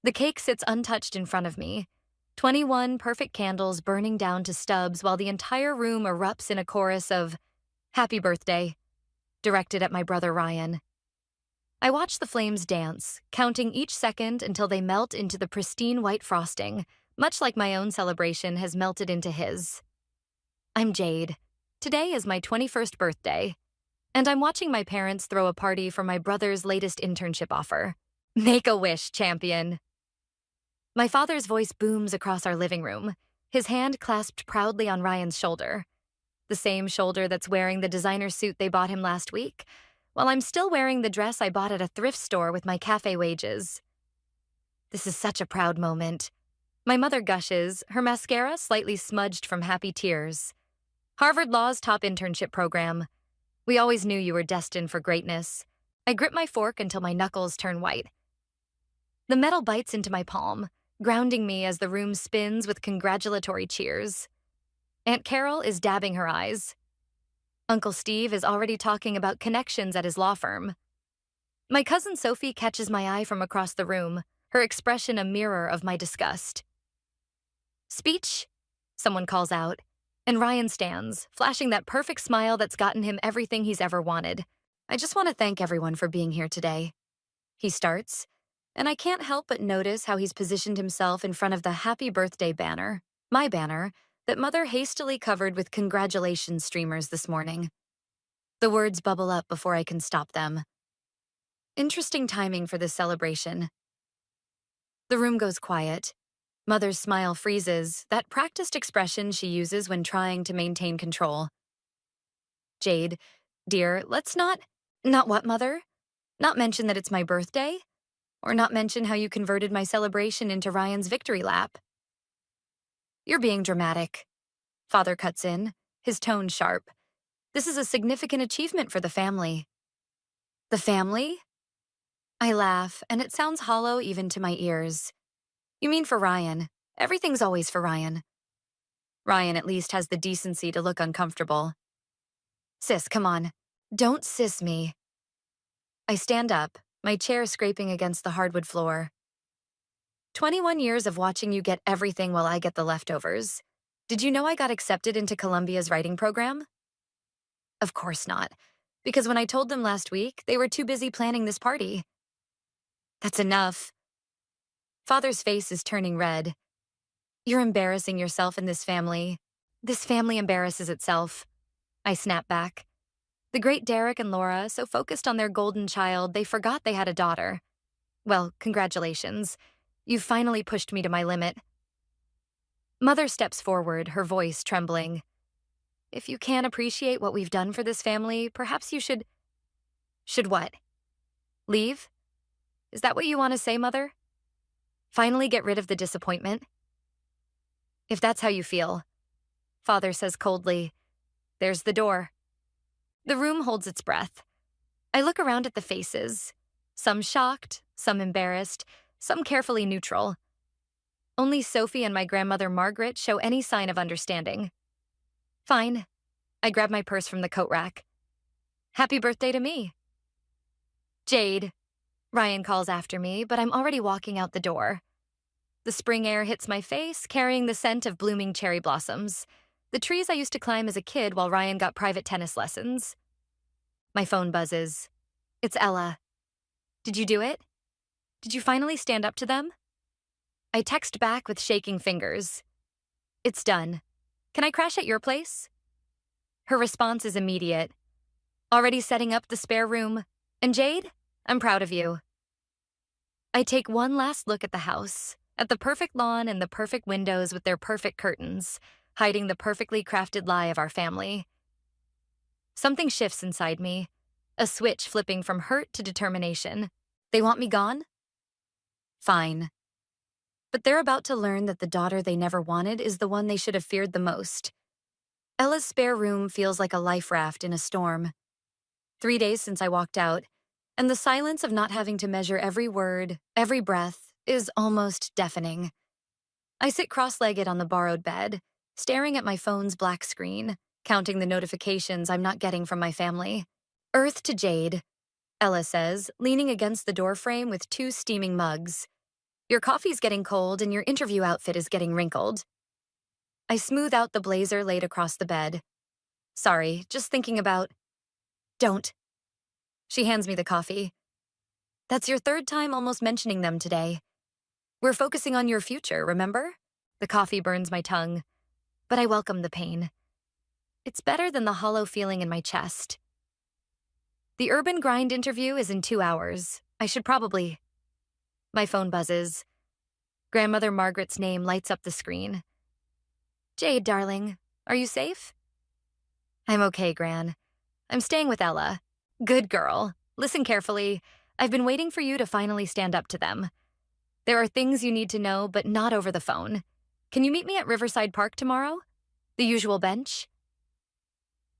The cake sits untouched in front of me, 21 perfect candles burning down to stubs while the entire room erupts in a chorus of "Happy Birthday," directed at my brother Ryan. I watch the flames dance, counting each second until they melt into the pristine white frosting, much like my own celebration has melted into his. I'm Jade. Today is my 21st birthday, and I'm watching my parents throw a party for my brother's latest internship offer. Make a wish, champion. My father's voice booms across our living room, his hand clasped proudly on Ryan's shoulder. The same shoulder that's wearing the designer suit they bought him last week, while I'm still wearing the dress I bought at a thrift store with my cafe wages. This is such a proud moment. My mother gushes, her mascara slightly smudged from happy tears. Harvard Law's top internship program. We always knew you were destined for greatness. I grip my fork until my knuckles turn white. The metal bites into my palm, grounding me as the room spins with congratulatory cheers. Aunt Carol is dabbing her eyes. Uncle Steve is already talking about connections at his law firm. My cousin Sophie catches my eye from across the room, her expression a mirror of my disgust. "Speech?" someone calls out, and Ryan stands, flashing that perfect smile that's gotten him everything he's ever wanted. "I just want to thank everyone for being here today." He starts, and I can't help but notice how he's positioned himself in front of the happy birthday banner, my banner, that Mother hastily covered with congratulations streamers this morning. The words bubble up before I can stop them. Interesting timing for this celebration. The room goes quiet. Mother's smile freezes, that practiced expression she uses when trying to maintain control. "Jade, dear, let's not..." "Not what, Mother? Not mention that it's my birthday? Or not mention how you converted my celebration into Ryan's victory lap?" "You're being dramatic." Father cuts in, his tone sharp. "This is a significant achievement for the family." "The family?" I laugh, and it sounds hollow even to my ears. "You mean for Ryan. Everything's always for Ryan." Ryan at least has the decency to look uncomfortable. "Sis, come on. Don't sis me." I stand up, my chair scraping against the hardwood floor. 21 years of watching you get everything while I get the leftovers. Did you know I got accepted into Columbia's writing program? Of course not, because when I told them last week, they were too busy planning this party. That's enough. Father's face is turning red. "You're embarrassing yourself in this family. This family embarrasses itself." I snap back. The great Derek and Laura, so focused on their golden child, they forgot they had a daughter. Well, congratulations. You've finally pushed me to my limit. Mother steps forward, her voice trembling. "If you can't appreciate what we've done for this family, perhaps you should..." "Should what? Leave? Is that what you want to say, Mother? Finally get rid of the disappointment?" "If that's how you feel," Father says coldly. "There's the door." The room holds its breath. I look around at the faces. Some shocked, some embarrassed, some carefully neutral. Only Sophie and my grandmother Margaret show any sign of understanding. "Fine." I grab my purse from the coat rack. "Happy birthday to me." "Jade," Ryan calls after me, but I'm already walking out the door. The spring air hits my face, carrying the scent of blooming cherry blossoms, the trees I used to climb as a kid while Ryan got private tennis lessons. My phone buzzes. It's Ella. "Did you do it? Did you finally stand up to them?" I text back with shaking fingers. "It's done. Can I crash at your place?" Her response is immediate. "Already setting up the spare room. And Jade, I'm proud of you." I take one last look at the house, at the perfect lawn and the perfect windows with their perfect curtains, hiding the perfectly crafted lie of our family. Something shifts inside me, a switch flipping from hurt to determination. They want me gone? Fine. But they're about to learn that the daughter they never wanted is the one they should have feared the most. Ella's spare room feels like a life raft in a storm. 3 days since I walked out, and the silence of not having to measure every word, every breath, is almost deafening. I sit cross-legged on the borrowed bed, staring at my phone's black screen, counting the notifications I'm not getting from my family. "Earth to Jade," Ella says, leaning against the doorframe with 2 steaming mugs. Your coffee's getting cold and your interview outfit is getting wrinkled. I smooth out the blazer laid across the bed. Sorry, just thinking about. Don't. She hands me the coffee. That's your third time almost mentioning them today. We're focusing on your future, remember? The coffee burns my tongue, but I welcome the pain. It's better than the hollow feeling in my chest. The Urban Grind interview is in 2 hours. I should probably. My phone buzzes. Grandmother Margaret's name lights up the screen. Jade, darling, are you safe? I'm okay, Gran. I'm staying with Ella. Good girl. Listen carefully. I've been waiting for you to finally stand up to them. There are things you need to know, but not over the phone. Can you meet me at Riverside Park tomorrow? The usual bench?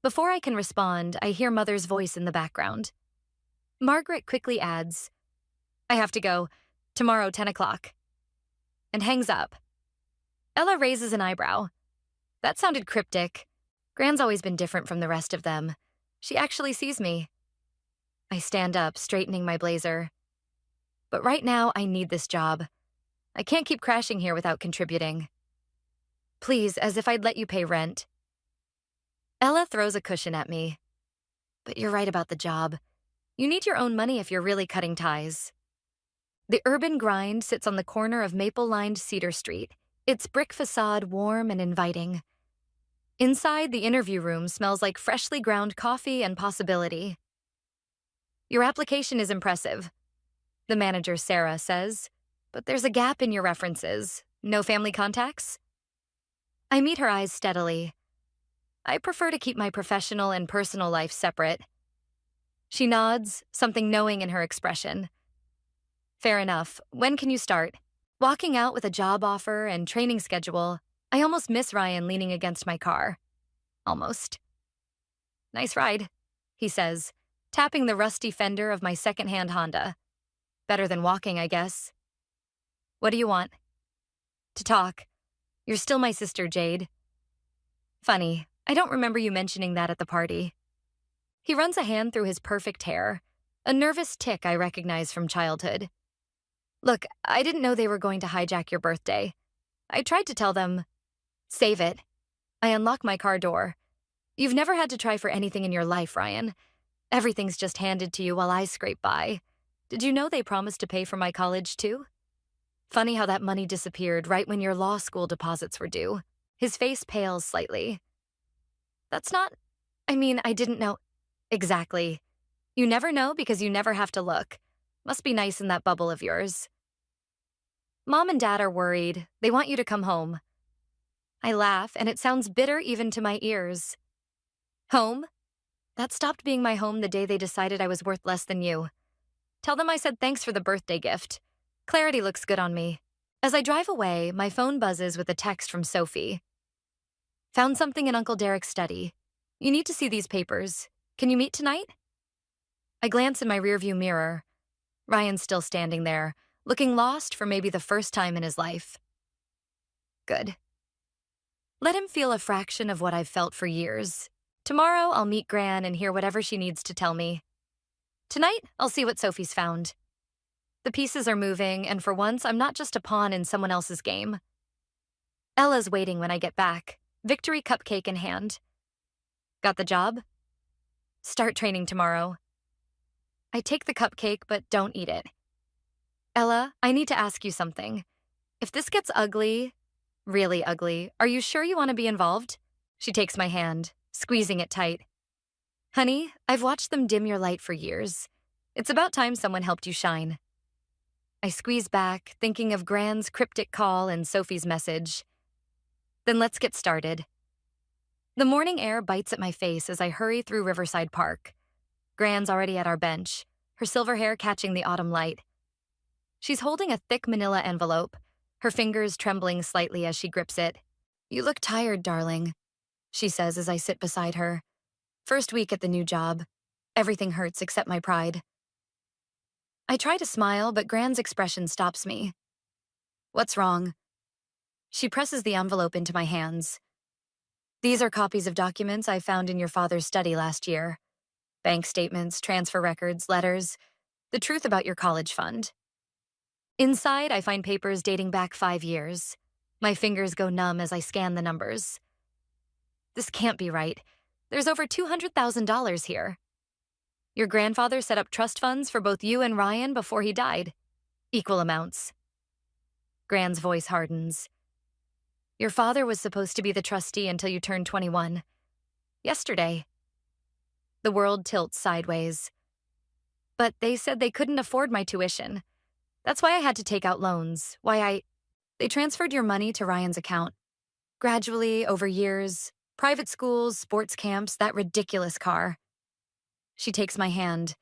Before I can respond, I hear Mother's voice in the background. Margaret quickly adds, I have to go. Tomorrow, 10 o'clock. And hangs up. Ella raises an eyebrow. That sounded cryptic. Gran's always been different from the rest of them. She actually sees me. I stand up, straightening my blazer. But right now, I need this job. I can't keep crashing here without contributing. Please, as if I'd let you pay rent. Ella throws a cushion at me. But you're right about the job. You need your own money if you're really cutting ties. The Urban Grind sits on the corner of maple-lined Cedar Street, its brick facade warm and inviting. Inside, the interview room smells like freshly ground coffee and possibility. Your application is impressive, the manager, Sarah, says, but there's a gap in your references. No family contacts? I meet her eyes steadily. I prefer to keep my professional and personal life separate. She nods, something knowing in her expression. Fair enough. When can you start? Walking out with a job offer and training schedule, I almost miss Ryan leaning against my car. Almost. Nice ride, he says, tapping the rusty fender of my secondhand Honda. Better than walking, I guess. What do you want? To talk. You're still my sister, Jade. Funny, I don't remember you mentioning that at the party. He runs a hand through his perfect hair, a nervous tic I recognize from childhood. Look, I didn't know they were going to hijack your birthday. I tried to tell them, save it. I unlock my car door. You've never had to try for anything in your life, Ryan. Everything's just handed to you while I scrape by. Did you know they promised to pay for my college, too? Funny how that money disappeared right when your law school deposits were due. His face pales slightly. That's not... I didn't know... Exactly. You never know because you never have to look. Must be nice in that bubble of yours. Mom and Dad are worried. They want you to come home. I laugh, and it sounds bitter even to my ears. Home? That stopped being my home the day they decided I was worth less than you. Tell them I said thanks for the birthday gift. Clarity looks good on me. As I drive away, my phone buzzes with a text from Sophie. Found something in Uncle Derek's study. You need to see these papers. Can you meet tonight? I glance in my rearview mirror. Ryan's still standing there, looking lost for maybe the first time in his life. Good. Let him feel a fraction of what I've felt for years. Tomorrow, I'll meet Gran and hear whatever she needs to tell me. Tonight, I'll see what Sophie's found. The pieces are moving, and for once, I'm not just a pawn in someone else's game. Ella's waiting when I get back, victory cupcake in hand. Got the job? Start training tomorrow. I take the cupcake, but don't eat it. Ella, I need to ask you something. If this gets ugly, really ugly, are you sure you want to be involved? She takes my hand, squeezing it tight. Honey, I've watched them dim your light for years. It's about time someone helped you shine. I squeeze back, thinking of Gran's cryptic call and Sophie's message. Then let's get started. The morning air bites at my face as I hurry through Riverside Park. Gran's already at our bench, her silver hair catching the autumn light. She's holding a thick manila envelope, her fingers trembling slightly as she grips it. You look tired, darling, she says as I sit beside her. First week at the new job. Everything hurts except my pride. I try to smile, but Gran's expression stops me. What's wrong? She presses the envelope into my hands. These are copies of documents I found in your father's study last year. Bank statements, transfer records, letters, the truth about your college fund. Inside, I find papers dating back 5 years. My fingers go numb as I scan the numbers. This can't be right. There's over $200,000 here. Your grandfather set up trust funds for both you and Ryan before he died. Equal amounts. Gran's voice hardens. Your father was supposed to be the trustee until you turned 21. Yesterday. The world tilts sideways. But they said they couldn't afford my tuition. That's why I had to take out loans. They transferred your money to Ryan's account. Gradually, over years, private schools, sports camps, that ridiculous car. She takes my hand.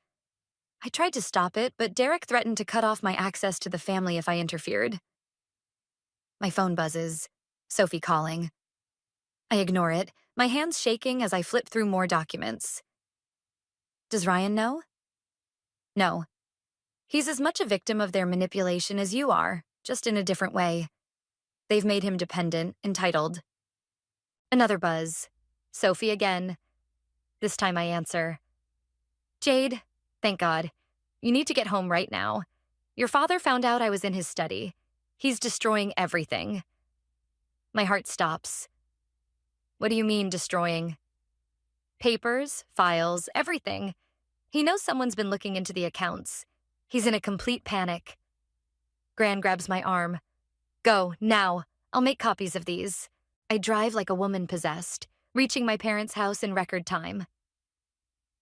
I tried to stop it, but Derek threatened to cut off my access to the family if I interfered. My phone buzzes. Sophie calling. I ignore it, my hands shaking as I flip through more documents. Does Ryan know? No. He's as much a victim of their manipulation as you are, just in a different way. They've made him dependent, entitled. Another buzz. Sophie again. This time I answer. Jade, thank God. You need to get home right now. Your father found out I was in his study. He's destroying everything. My heart stops. What do you mean, destroying? Papers, files, everything. He knows someone's been looking into the accounts. He's in a complete panic. Gran grabs my arm. Go, now. I'll make copies of these. I drive like a woman possessed, reaching my parents' house in record time.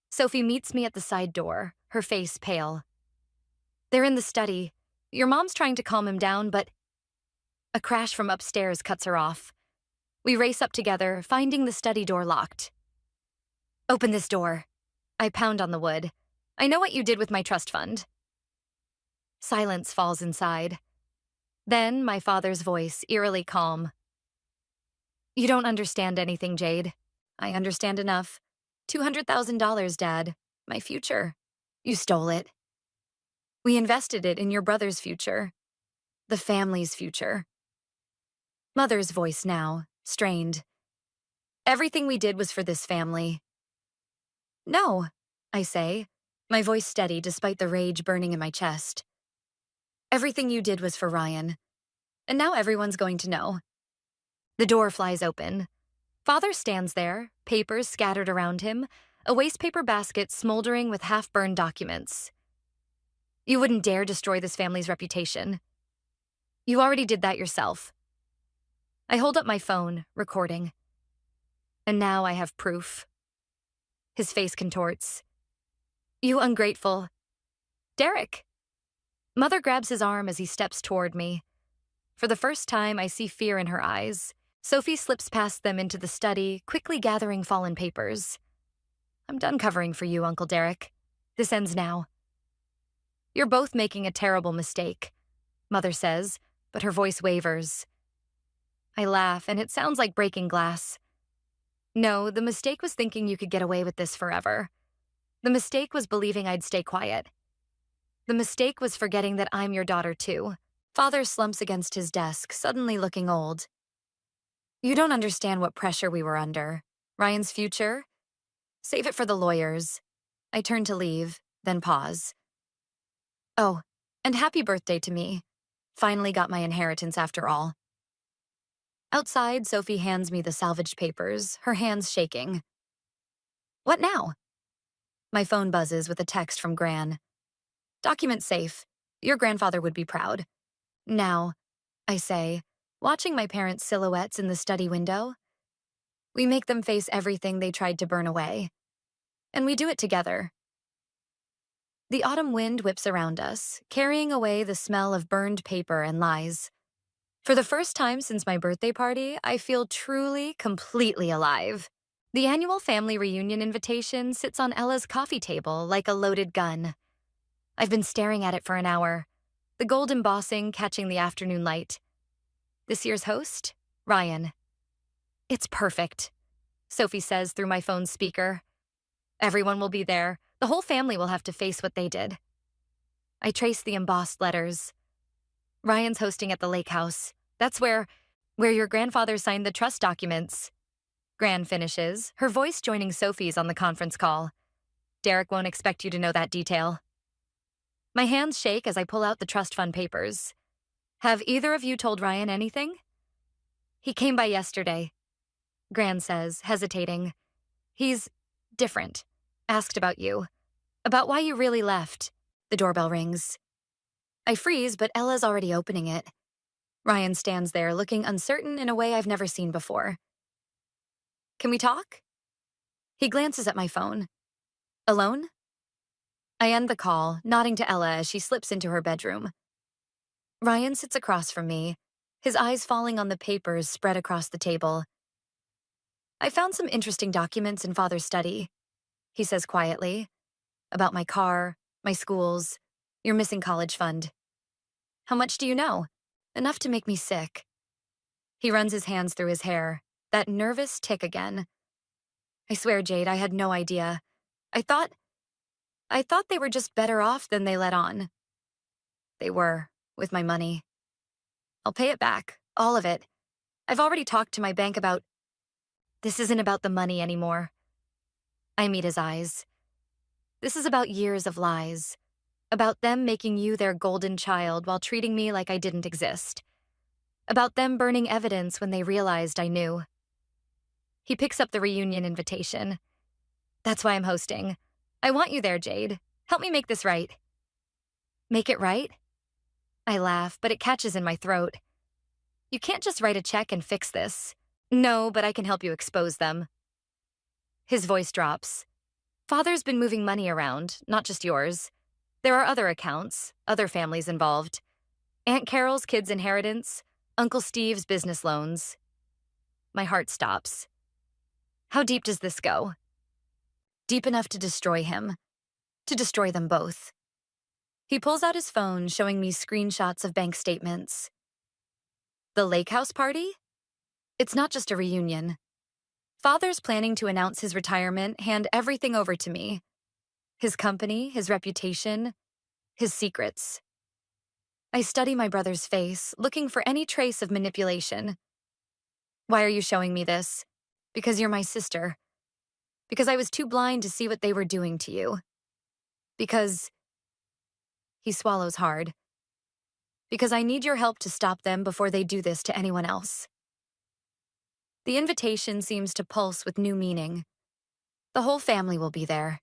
Sophie meets me at the side door, her face pale. They're in the study. Your mom's trying to calm him down, but a crash from upstairs cuts her off. We race up together, finding the study door locked. Open this door. I pound on the wood. I know what you did with my trust fund. Silence falls inside. Then my father's voice, eerily calm. You don't understand anything, Jade. I understand enough. $200,000, Dad. My future. You stole it. We invested it in your brother's future. The family's future. Mother's voice now, strained. Everything we did was for this family. No, I say, my voice steady despite the rage burning in my chest. Everything you did was for Ryan. And now everyone's going to know. The door flies open. Father stands there, papers scattered around him, a wastepaper basket smoldering with half-burned documents. You wouldn't dare destroy this family's reputation. You already did that yourself. I hold up my phone, recording. And now I have proof. His face contorts. You ungrateful. Derek! Mother grabs his arm as he steps toward me. For the first time, I see fear in her eyes. Sophie slips past them into the study, quickly gathering fallen papers. I'm done covering for you, Uncle Derek. This ends now. You're both making a terrible mistake, Mother says, but her voice wavers. I laugh, and it sounds like breaking glass. No, the mistake was thinking you could get away with this forever. The mistake was believing I'd stay quiet. The mistake was forgetting that I'm your daughter, too. Father slumps against his desk, suddenly looking old. You don't understand what pressure we were under. Ryan's future? Save it for the lawyers. I turn to leave, then pause. Oh, and happy birthday to me. Finally got my inheritance after all. Outside, Sophie hands me the salvaged papers, her hands shaking. What now? My phone buzzes with a text from Gran. Document safe. Your grandfather would be proud. Now, I say, watching my parents' silhouettes in the study window. We make them face everything they tried to burn away. And we do it together. The autumn wind whips around us, carrying away the smell of burned paper and lies. For the first time since my birthday party, I feel truly, completely alive. The annual family reunion invitation sits on Ella's coffee table like a loaded gun. I've been staring at it for an hour, the gold embossing catching the afternoon light. This year's host? Ryan. It's perfect, Sophie says through my phone's speaker. Everyone will be there. The whole family will have to face what they did. I trace the embossed letters. Ryan's hosting at the lake house. That's where your grandfather signed the trust documents. Gran finishes, her voice joining Sophie's on the conference call. Derek won't expect you to know that detail. My hands shake as I pull out the trust fund papers. Have either of you told Ryan anything? He came by yesterday, Gran says, hesitating. He's different. Asked about you. About why you really left. The doorbell rings. I freeze, but Ella's already opening it. Ryan stands there, looking uncertain in a way I've never seen before. Can we talk? He glances at my phone. Alone? I end the call, nodding to Ella as she slips into her bedroom. Ryan sits across from me, his eyes falling on the papers spread across the table. I found some interesting documents in Father's study, he says quietly. About my car, my schools, your missing college fund. How much do you know? Enough to make me sick. He runs his hands through his hair, that nervous tick again. I swear, Jade, I had no idea. I thought they were just better off than they let on. They were, with my money. I'll pay it back, all of it. I've already talked to my bank about... This isn't about the money anymore. I meet his eyes. This is about years of lies. About them making you their golden child while treating me like I didn't exist. About them burning evidence when they realized I knew. He picks up the reunion invitation. That's why I'm hosting. I want you there, Jade. Help me make this right. Make it right? I laugh, but it catches in my throat. You can't just write a check and fix this. No, but I can help you expose them. His voice drops. Father's been moving money around, not just yours. There are other accounts, other families involved. Aunt Carol's kids' inheritance, Uncle Steve's business loans. My heart stops. How deep does this go? Deep enough to destroy him. To destroy them both. He pulls out his phone, showing me screenshots of bank statements. The lake house party? It's not just a reunion. Father's planning to announce his retirement, hand everything over to me. His company, his reputation, his secrets. I study my brother's face, looking for any trace of manipulation. Why are you showing me this? Because you're my sister. Because I was too blind to see what they were doing to you. Because... He swallows hard. Because I need your help to stop them before they do this to anyone else. The invitation seems to pulse with new meaning. The whole family will be there.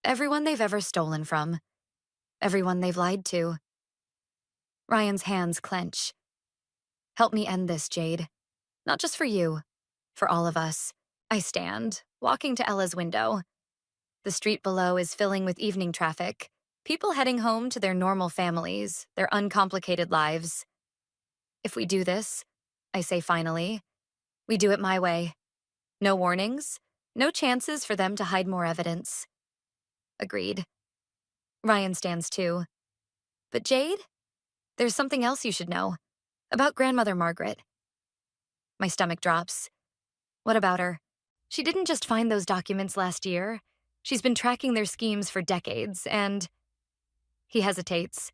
Everyone they've ever stolen from. Everyone they've lied to. Ryan's hands clench. Help me end this, Jade. Not just for you. For all of us. I stand, walking to Ella's window. The street below is filling with evening traffic. People heading home to their normal families, their uncomplicated lives. If we do this, I say finally, we do it my way. No warnings, no chances for them to hide more evidence. Agreed. Ryan stands too. But Jade, there's something else you should know. About grandmother Margaret. My stomach drops. What about her? She didn't just find those documents last year. She's been tracking their schemes for decades, and... He hesitates.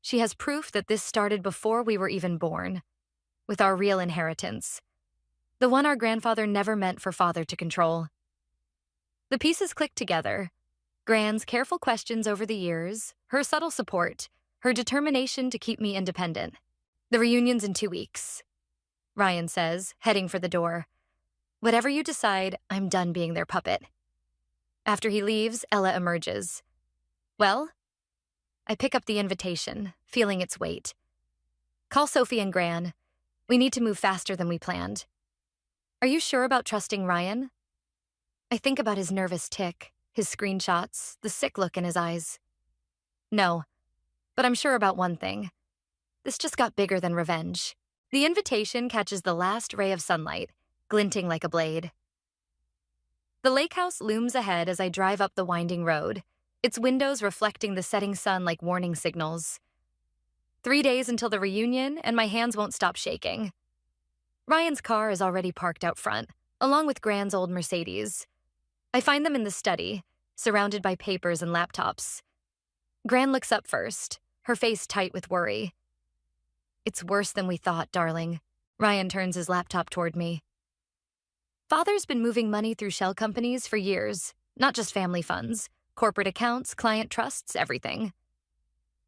She has proof that this started before we were even born. With our real inheritance. The one our grandfather never meant for Father to control. The pieces click together. Gran's careful questions over the years, her subtle support, her determination to keep me independent. The reunion's in 2 weeks, Ryan says, heading for the door. Whatever you decide, I'm done being their puppet. After he leaves, Ella emerges. Well? I pick up the invitation, feeling its weight. Call Sophie and Gran. We need to move faster than we planned. Are you sure about trusting Ryan? I think about his nervous tick, his screenshots, the sick look in his eyes. No, but I'm sure about one thing. This just got bigger than revenge. The invitation catches the last ray of sunlight, glinting like a blade. The lake house looms ahead as I drive up the winding road, its windows reflecting the setting sun like warning signals. 3 days until the reunion, and my hands won't stop shaking. Ryan's car is already parked out front, along with Gran's old Mercedes. I find them in the study, surrounded by papers and laptops. Gran looks up first, her face tight with worry. It's worse than we thought, darling. Ryan turns his laptop toward me. Father's been moving money through shell companies for years, not just family funds, Corporate accounts, client trusts, everything.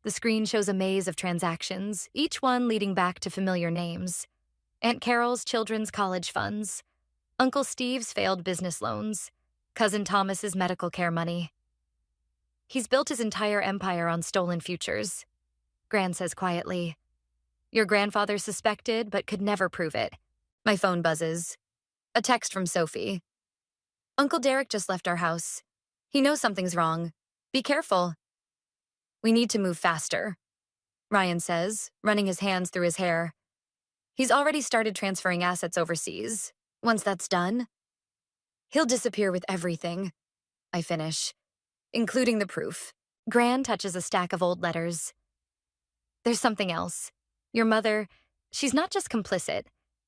The screen shows a maze of transactions, each one leading back to familiar names. Aunt Carol's children's college funds, Uncle Steve's failed business loans, Cousin Thomas's medical care money. He's built his entire empire on stolen futures, Gran says quietly. Your grandfather suspected but could never prove it. My phone buzzes. A text from Sophie. Uncle Derek just left our house. He knows something's wrong. Be careful. We need to move faster, Ryan says, running his hands through his hair. He's already started transferring assets overseas. Once that's done, he'll disappear with everything. I finish, including the proof. Gran touches a stack of old letters. There's something else. Your mother, she's not just complicit.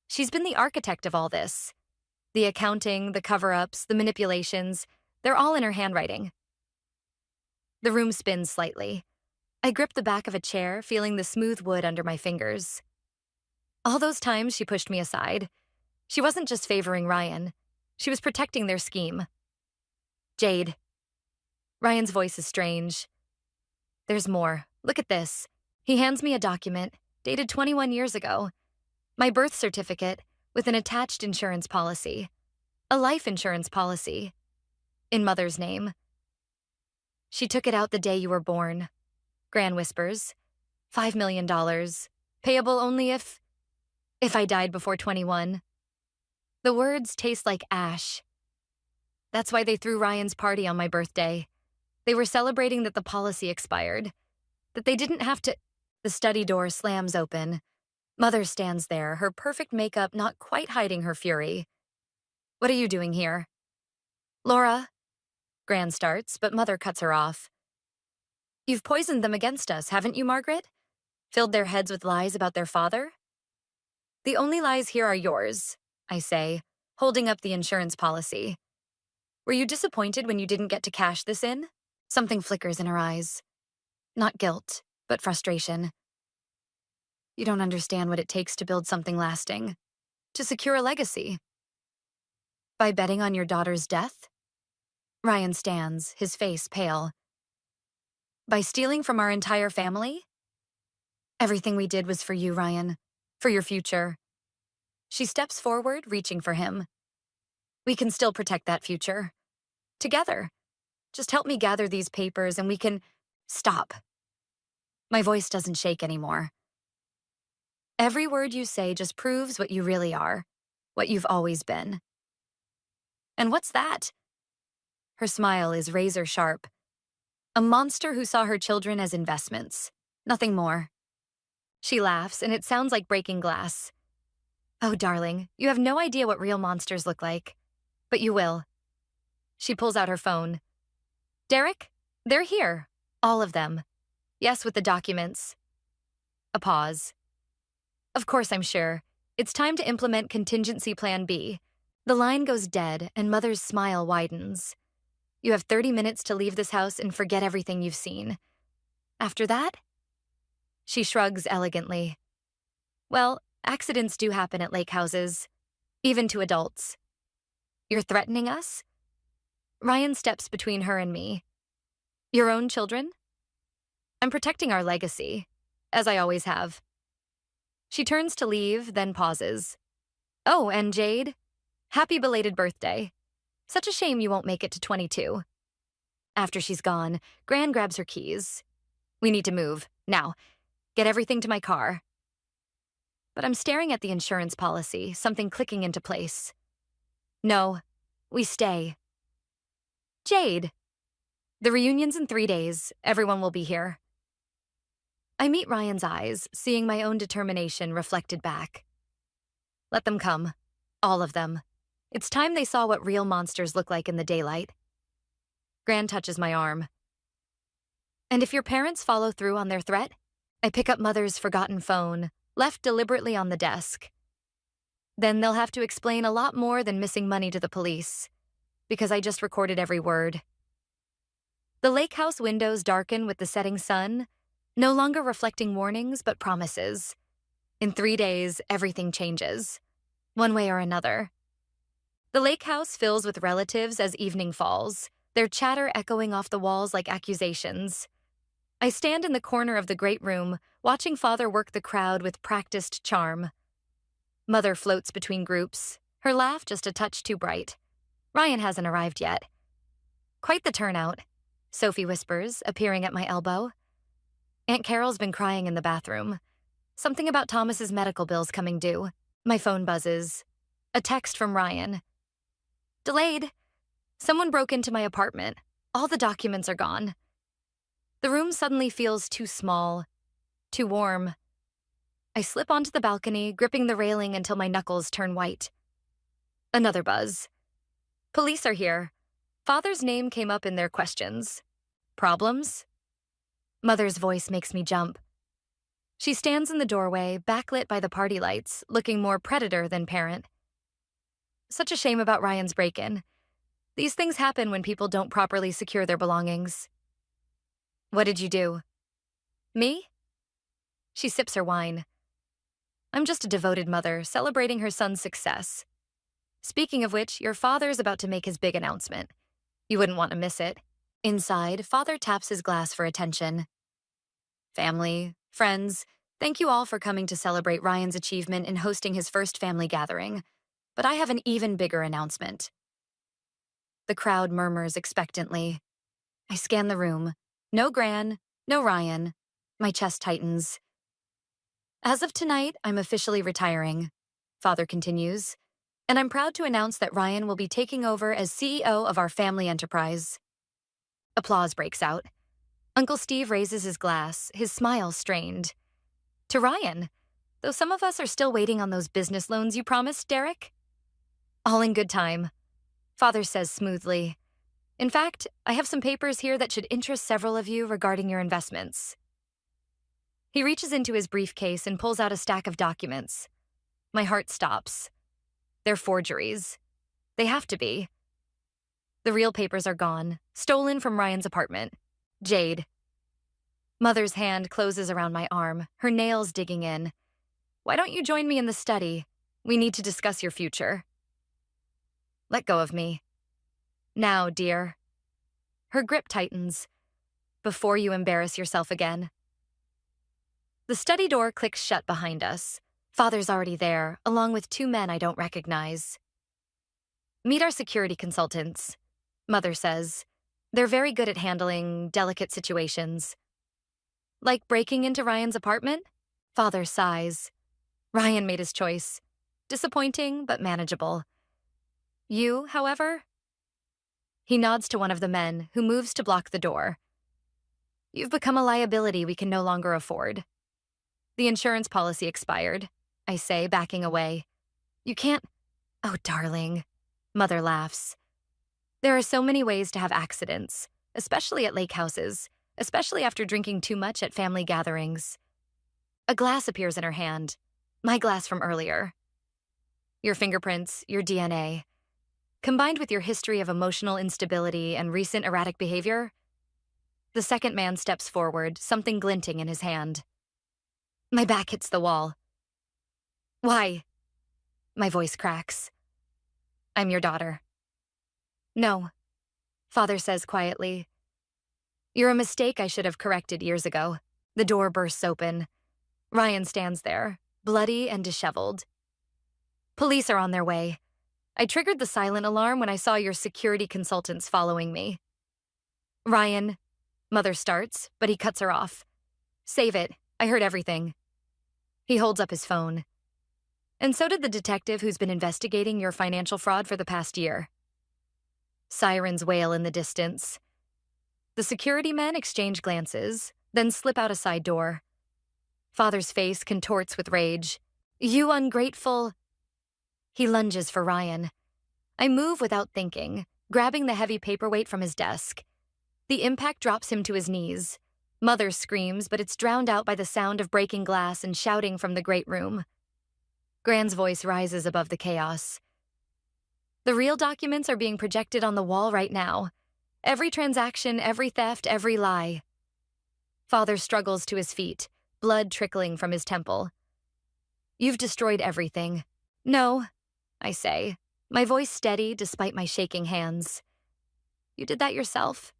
She's been the architect of all this. The accounting, the cover-ups, the manipulations, they're all in her handwriting. The room spins slightly. I grip the back of a chair, feeling the smooth wood under my fingers. All those times she pushed me aside. She wasn't just favoring Ryan. She was protecting their scheme. Jade. Ryan's voice is strange. There's more. Look at this. He hands me a document, dated 21 years ago. My birth certificate, with an attached insurance policy. A life insurance policy. In Mother's name. She took it out the day you were born. Gran whispers. $5 million. Payable only if I died before 21. The words taste like ash. That's why they threw Ryan's party on my birthday. They were celebrating that the policy expired. That they didn't have to. The study door slams open. Mother stands there, her perfect makeup not quite hiding her fury. What are you doing here? Laura. Gran starts, but Mother cuts her off. You've poisoned them against us, haven't you, Margaret? Filled their heads with lies about their father? The only lies here are yours, I say, holding up the insurance policy. Were you disappointed when you didn't get to cash this in? Something flickers in her eyes. Not guilt, but frustration. You don't understand what it takes to build something lasting. To secure a legacy. By betting on your daughter's death? Ryan stands, his face pale. By stealing from our entire family? Everything we did was for you, Ryan. For your future. She steps forward, reaching for him. We can still protect that future. Together. Just help me gather these papers and we can... Stop. My voice doesn't shake anymore. Every word you say just proves what you really are. What you've always been. And what's that? Her smile is razor sharp. A monster who saw her children as investments. Nothing more. She laughs, and it sounds like breaking glass. Oh, darling, you have no idea what real monsters look like. But you will. She pulls out her phone. Derek, they're here. All of them. Yes, with the documents. A pause. Of course, I'm sure. It's time to implement contingency plan B. The line goes dead, and Mother's smile widens. You have 30 minutes to leave this house and forget everything you've seen. After that? She shrugs elegantly. Well, accidents do happen at lake houses, even to adults. You're threatening us? Ryan steps between her and me. Your own children? I'm protecting our legacy, as I always have. She turns to leave, then pauses. Oh, and Jade? Happy belated birthday. Such a shame you won't make it to 22. After she's gone, Gran grabs her keys. We need to move, now. Get everything to my car. But I'm staring at the insurance policy, something clicking into place. No, we stay. Jade. The reunion's in 3 days. Everyone will be here. I meet Ryan's eyes, seeing my own determination reflected back. Let them come. All of them. It's time they saw what real monsters look like in the daylight. Gran touches my arm. And if your parents follow through on their threat, I pick up Mother's forgotten phone, left deliberately on the desk. Then they'll have to explain a lot more than missing money to the police, because I just recorded every word. The lake house windows darken with the setting sun, no longer reflecting warnings but promises. In 3 days, everything changes, one way or another. The lake house fills with relatives as evening falls, their chatter echoing off the walls like accusations. I stand in the corner of the great room, watching Father work the crowd with practiced charm. Mother floats between groups, her laugh just a touch too bright. Ryan hasn't arrived yet. Quite the turnout, Sophie whispers, appearing at my elbow. Aunt Carol's been crying in the bathroom. Something about Thomas's medical bills coming due. My phone buzzes. A text from Ryan. Delayed. Someone broke into my apartment. All the documents are gone. The room suddenly feels too small, too warm. I slip onto the balcony, gripping the railing until my knuckles turn white. Another buzz. Police are here. Father's name came up in their questions. Problems? Mother's voice makes me jump. She stands in the doorway, backlit by the party lights, looking more predator than parent. Such a shame about Ryan's break-in. These things happen when people don't properly secure their belongings. What did you do? Me? She sips her wine. I'm just a devoted mother, celebrating her son's success. Speaking of which, your father's about to make his big announcement. You wouldn't want to miss it. Inside, Father taps his glass for attention. Family, friends, thank you all for coming to celebrate Ryan's achievement in hosting his first family gathering. But I have an even bigger announcement. The crowd murmurs expectantly. I scan the room. No Gran, no Ryan. My chest tightens. As of tonight, I'm officially retiring, Father continues, and I'm proud to announce that Ryan will be taking over as CEO of our family enterprise. Applause breaks out. Uncle Steve raises his glass, his smile strained. To Ryan, though some of us are still waiting on those business loans you promised, Derek. All in good time, Father says smoothly. In fact, I have some papers here that should interest several of you regarding your investments. He reaches into his briefcase and pulls out a stack of documents. My heart stops. They're forgeries. They have to be. The real papers are gone, stolen from Ryan's apartment. Jade. Mother's hand closes around my arm, her nails digging in. Why don't you join me in the study? We need to discuss your future. Let go of me. Now, dear. Her grip tightens. Before you embarrass yourself again. The study door clicks shut behind us. Father's already there, along with two men I don't recognize. Meet our security consultants, Mother says. They're very good at handling delicate situations. Like breaking into Ryan's apartment? Father sighs. Ryan made his choice. Disappointing, but manageable. You, however? He nods to one of the men, who moves to block the door. You've become a liability we can no longer afford. The insurance policy expired, I say, backing away. You can't... Oh, darling. Mother laughs. There are so many ways to have accidents, especially at lake houses, especially after drinking too much at family gatherings. A glass appears in her hand. My glass from earlier. Your fingerprints, your DNA. Combined with your history of emotional instability and recent erratic behavior, the second man steps forward, something glinting in his hand. My back hits the wall. Why? My voice cracks. I'm your daughter. No, Father says quietly. You're a mistake I should have corrected years ago. The door bursts open. Ryan stands there, bloody and disheveled. Police are on their way. I triggered the silent alarm when I saw your security consultants following me. Ryan, Mother starts, but he cuts her off. Save it. I heard everything. He holds up his phone. And so did the detective who's been investigating your financial fraud for the past year. Sirens wail in the distance. The security men exchange glances, then slip out a side door. Father's face contorts with rage. You ungrateful... He lunges for Ryan. I move without thinking, grabbing the heavy paperweight from his desk. The impact drops him to his knees. Mother screams, but it's drowned out by the sound of breaking glass and shouting from the great room. Gran's voice rises above the chaos. The real documents are being projected on the wall right now. Every transaction, every theft, every lie. Father struggles to his feet, blood trickling from his temple. You've destroyed everything. No, I say, my voice steady despite my shaking hands. You did that yourself.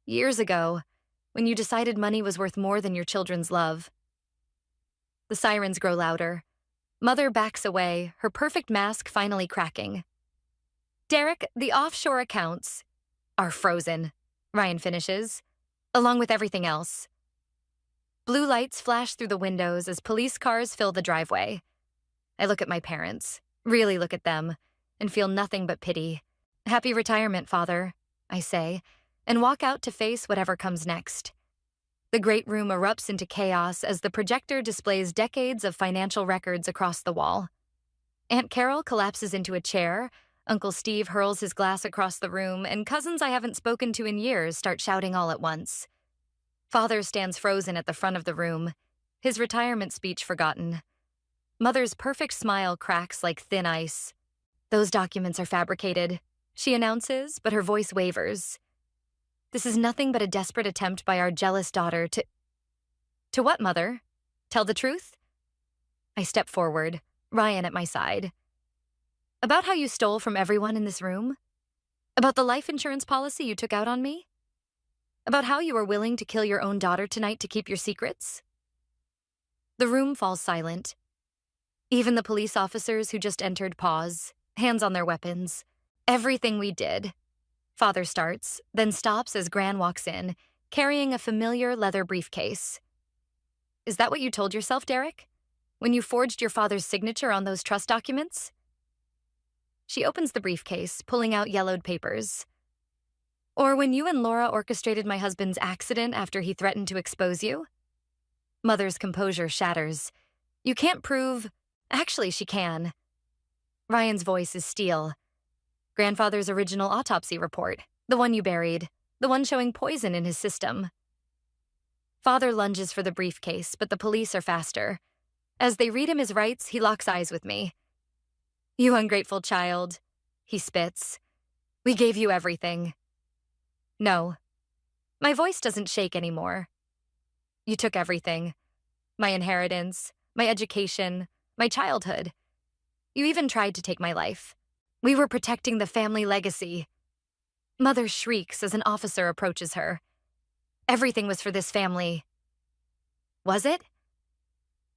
Years ago, when you decided money was worth more than your children's love. The sirens grow louder. Mother backs away, her perfect mask finally cracking. Derek, the offshore accounts are frozen, Ryan finishes, along with everything else. Blue lights flash through the windows as police cars fill the driveway. I look at my parents, really look at them, and feel nothing but pity. Happy retirement, Father, I say, and walk out to face whatever comes next. The great room erupts into chaos as the projector displays decades of financial records across the wall. Aunt Carol collapses into a chair, Uncle Steve hurls his glass across the room, and cousins I haven't spoken to in years start shouting all at once. Father stands frozen at the front of the room, his retirement speech forgotten. Mother's perfect smile cracks like thin ice. Those documents are fabricated, she announces, but her voice wavers. This is nothing but a desperate attempt by our jealous daughter to... To what, Mother? Tell the truth? I step forward, Ryan at my side. About how you stole from everyone in this room? About the life insurance policy you took out on me? About how you were willing to kill your own daughter tonight to keep your secrets? The room falls silent. Even the police officers who just entered pause, hands on their weapons. Everything we did. Father starts, then stops as Gran walks in, carrying a familiar leather briefcase. Is that what you told yourself, Derek? When you forged your father's signature on those trust documents? She opens the briefcase, pulling out yellowed papers. Or when you and Laura orchestrated my husband's accident after he threatened to expose you? Mother's composure shatters. You can't prove... Actually, she can. Ryan's voice is steel. Grandfather's original autopsy report, the one you buried, the one showing poison in his system. Father lunges for the briefcase, but the police are faster. As they read him his rights, he locks eyes with me. You ungrateful child, he spits. We gave you everything. No. My voice doesn't shake anymore. You took everything. My inheritance, my education, my childhood. You even tried to take my life. We were protecting the family legacy. Mother shrieks as an officer approaches her. Everything was for this family. Was it?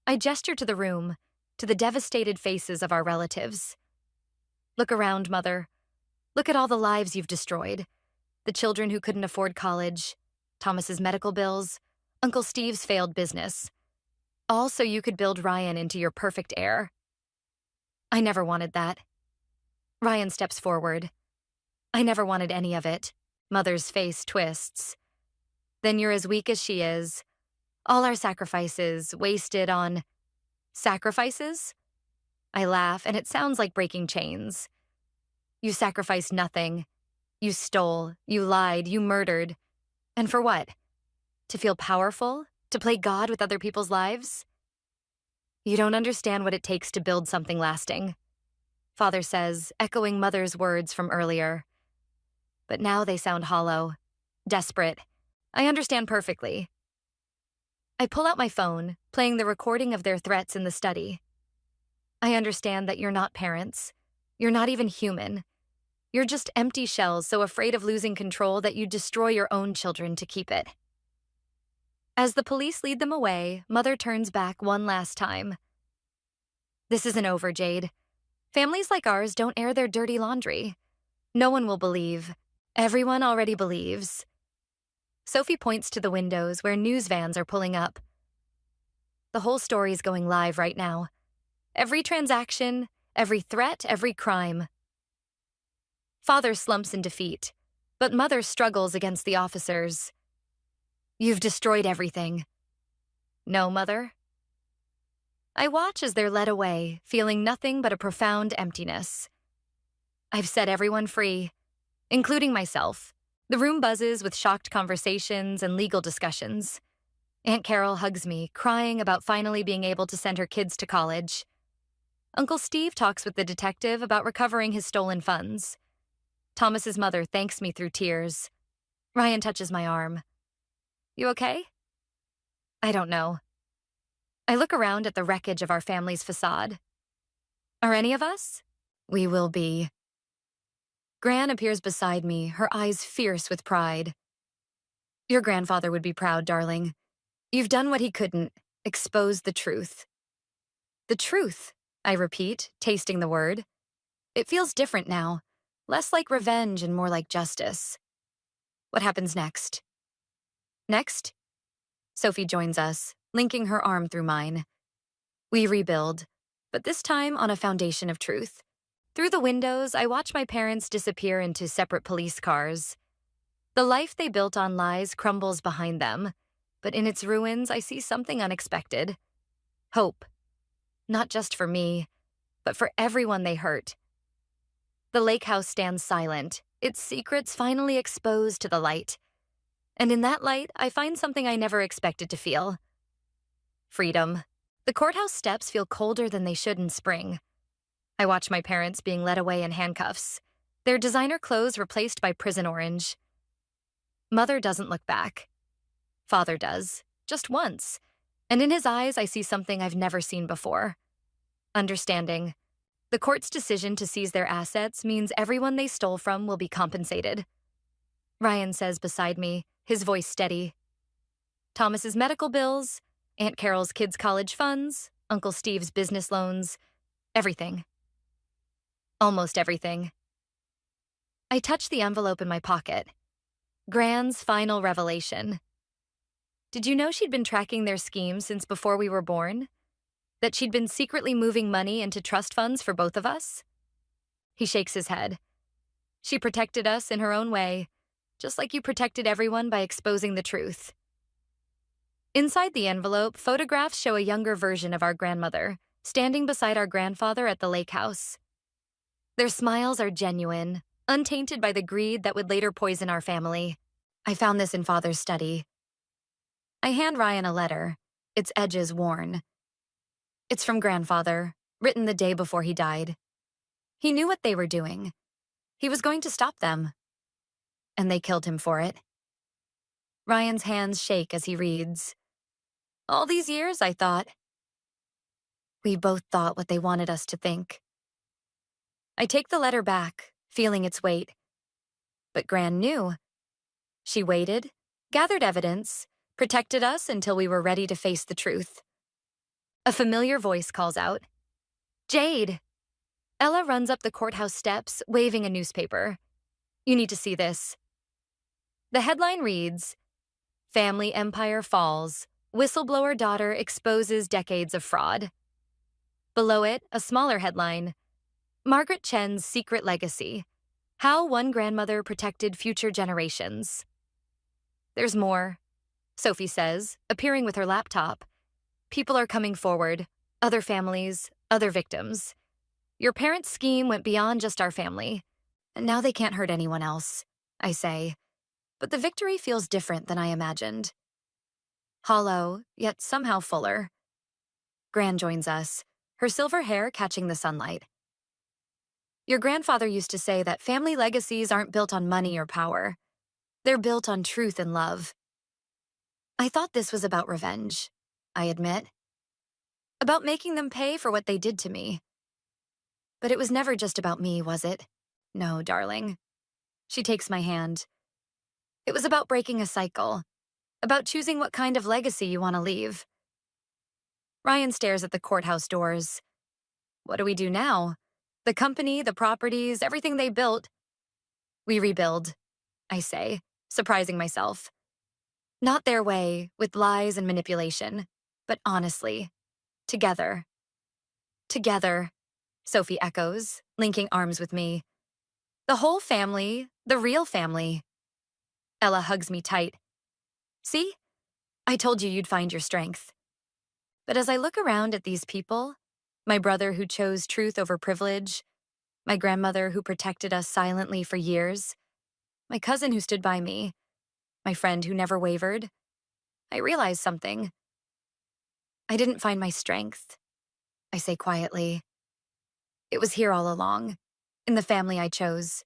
I gesture to the room, to the devastated faces of our relatives. Look around, Mother. Look at all the lives you've destroyed. The children who couldn't afford college, Thomas's medical bills, Uncle Steve's failed business. All so you could build Ryan into your perfect heir. I never wanted that. Ryan steps forward. I never wanted any of it. Mother's face twists. Then you're as weak as she is. All our sacrifices wasted on... Sacrifices? I laugh, and it sounds like breaking chains. You sacrificed nothing. You stole, you lied, you murdered. And for what? To feel powerful? To play God with other people's lives? You don't understand what it takes to build something lasting, Father says, echoing Mother's words from earlier. But now they sound hollow, desperate. I understand perfectly. I pull out my phone, playing the recording of their threats in the study. I understand that you're not parents. You're not even human. You're just empty shells so afraid of losing control that you destroy your own children to keep it. As the police lead them away, Mother turns back one last time. This isn't over, Jade. Families like ours don't air their dirty laundry. No one will believe. Everyone already believes. Sophie points to the windows where news vans are pulling up. The whole story's going live right now. Every transaction, every threat, every crime. Father slumps in defeat, but Mother struggles against the officers. You've destroyed everything. No, Mother. I watch as they're led away, feeling nothing but a profound emptiness. I've set everyone free, including myself. The room buzzes with shocked conversations and legal discussions. Aunt Carol hugs me, crying about finally being able to send her kids to college. Uncle Steve talks with the detective about recovering his stolen funds. Thomas's mother thanks me through tears. Ryan touches my arm. You okay? I don't know. I look around at the wreckage of our family's facade. Are any of us? We will be. Gran appears beside me, her eyes fierce with pride. Your grandfather would be proud, darling. You've done what he couldn't, exposed the truth. The truth, I repeat, tasting the word. It feels different now, less like revenge and more like justice. What happens next? Next? Sophie joins us, linking her arm through mine. We rebuild, but this time on a foundation of truth. Through the windows, I watch my parents disappear into separate police cars. The life they built on lies crumbles behind them, but in its ruins, I see something unexpected. Hope. Not just for me, but for everyone they hurt. The lake house stands silent, its secrets finally exposed to the light. And in that light, I find something I never expected to feel. Freedom. The courthouse steps feel colder than they should in spring. I watch my parents being led away in handcuffs, their designer clothes replaced by prison orange. Mother doesn't look back. Father does, just once, and in his eyes I see something I've never seen before. Understanding. The court's decision to seize their assets means everyone they stole from will be compensated. Ryan says beside me, his voice steady. Thomas's medical bills, Aunt Carol's kids' college funds, Uncle Steve's business loans, everything. Almost everything. I touch the envelope in my pocket. Gran's final revelation. Did you know she'd been tracking their scheme since before we were born? That she'd been secretly moving money into trust funds for both of us? He shakes his head. She protected us in her own way, just like you protected everyone by exposing the truth. Inside the envelope, photographs show a younger version of our grandmother, standing beside our grandfather at the lake house. Their smiles are genuine, untainted by the greed that would later poison our family. I found this in Father's study. I hand Ryan a letter, its edges worn. It's from Grandfather, written the day before he died. He knew what they were doing. He was going to stop them. And they killed him for it. Ryan's hands shake as he reads. All these years, I thought. We both thought what they wanted us to think. I take the letter back, feeling its weight. But Gran knew. She waited, gathered evidence, protected us until we were ready to face the truth. A familiar voice calls out, Jade! Ella runs up the courthouse steps, waving a newspaper. You need to see this. The headline reads, Family Empire Falls, Whistleblower Daughter Exposes Decades of Fraud. Below it, a smaller headline, Margaret Chen's Secret Legacy, How One Grandmother Protected Future Generations. There's more, Sophie says, appearing with her laptop. People are coming forward, other families, other victims. Your parents' scheme went beyond just our family, and now they can't hurt anyone else, I say. But the victory feels different than I imagined. Hollow, yet somehow fuller. Gran joins us, her silver hair catching the sunlight. Your grandfather used to say that family legacies aren't built on money or power. They're built on truth and love. I thought this was about revenge, I admit. About making them pay for what they did to me. But it was never just about me, was it? No, darling. She takes my hand. It was about breaking a cycle. About choosing what kind of legacy you want to leave. Ryan stares at the courthouse doors. What do we do now? The company, the properties, everything they built. We rebuild, I say, surprising myself. Not their way, with lies and manipulation, but honestly, together. Together, Sophie echoes, linking arms with me. The whole family, the real family. Ella hugs me tight. See? I told you you'd find your strength. But as I look around at these people, my brother who chose truth over privilege, my grandmother who protected us silently for years, my cousin who stood by me, my friend who never wavered, I realize something. I didn't find my strength, I say quietly. It was here all along, in the family I chose,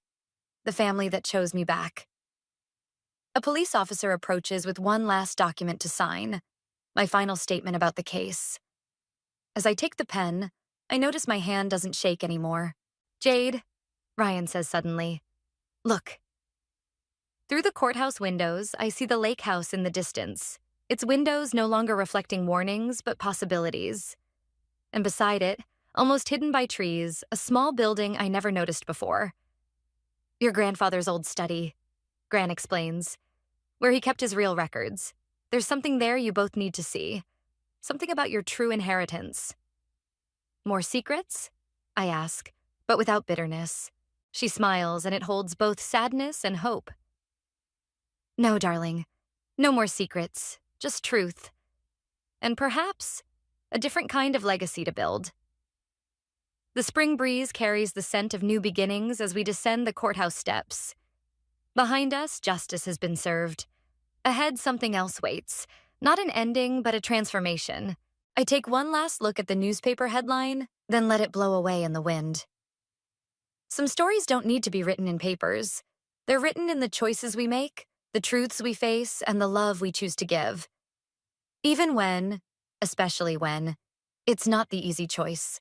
the family that chose me back. A police officer approaches with one last document to sign, my final statement about the case. As I take the pen, I notice my hand doesn't shake anymore. Jade, Ryan says suddenly, Look. Through the courthouse windows, I see the lake house in the distance, its windows no longer reflecting warnings but possibilities. And beside it, almost hidden by trees, a small building I never noticed before. Your grandfather's old study, Gran explains, where he kept his real records. There's something there you both need to see. Something about your true inheritance. More secrets? I ask, but without bitterness. She smiles, and it holds both sadness and hope. No, darling. No more secrets. Just truth. And perhaps a different kind of legacy to build. The spring breeze carries the scent of new beginnings as we descend the courthouse steps. Behind us, justice has been served. Ahead, something else waits. Not an ending, but a transformation. I take one last look at the newspaper headline, then let it blow away in the wind. Some stories don't need to be written in papers. They're written in the choices we make, the truths we face, and the love we choose to give. Even when, especially when, it's not the easy choice.